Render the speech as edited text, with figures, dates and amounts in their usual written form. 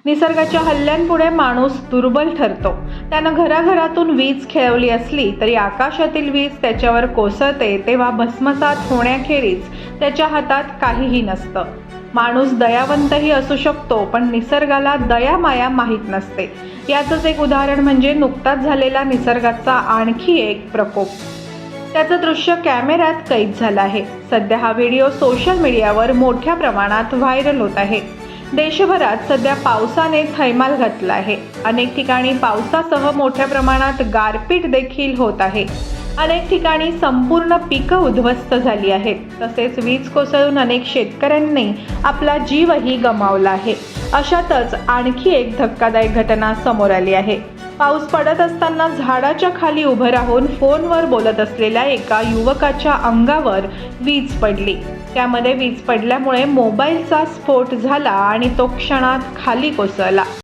निसर्गाच्या हल्ल्यांपुढे माणूस दुर्बल ठरतो. त्यानं घराघरातून वीज खेळवली असली तरी आकाशातील वीज त्याच्यावर कोसळते तेव्हा भस्मसात होण्याखेरीज त्याच्या हातात काहीही नसतं. माणूस दयावंतही असू शकतो, पण निसर्गाला दया माया माहीत नसते. याचंच एक उदाहरण म्हणजे नुकताच झालेला निसर्गाचा आणखी एक प्रकोप. त्याचं दृश्य कॅमेऱ्यात कैद झालं आहे. सध्या हा व्हिडिओ सोशल मीडियावर मोठ्या प्रमाणात व्हायरल होत आहे. देशभरात सध्या पावसाने थैमान घातला आहे. अनेक ठिकाणी पावसासह मोठ्या प्रमाणात गारपीट देखील होत आहे. अनेक ठिकाणी संपूर्ण पिकं उद्ध्वस्त झाली आहेत. तसेच वीज कोसळून अनेक शेतकऱ्यांनी आपला जीवही गमावला आहे. अशातच आणखी एक धक्कादायक घटना समोर आली आहे. पाऊस पडत असताना झाडाच्या खाली उभं राहून फोनवर बोलत असलेल्या एका युवकाच्या अंगावर वीज पडली. त्यामध्ये वीज पडल्यामुळे मोबाईलचा स्फोट झाला आणि तो क्षणात खाली कोसळला.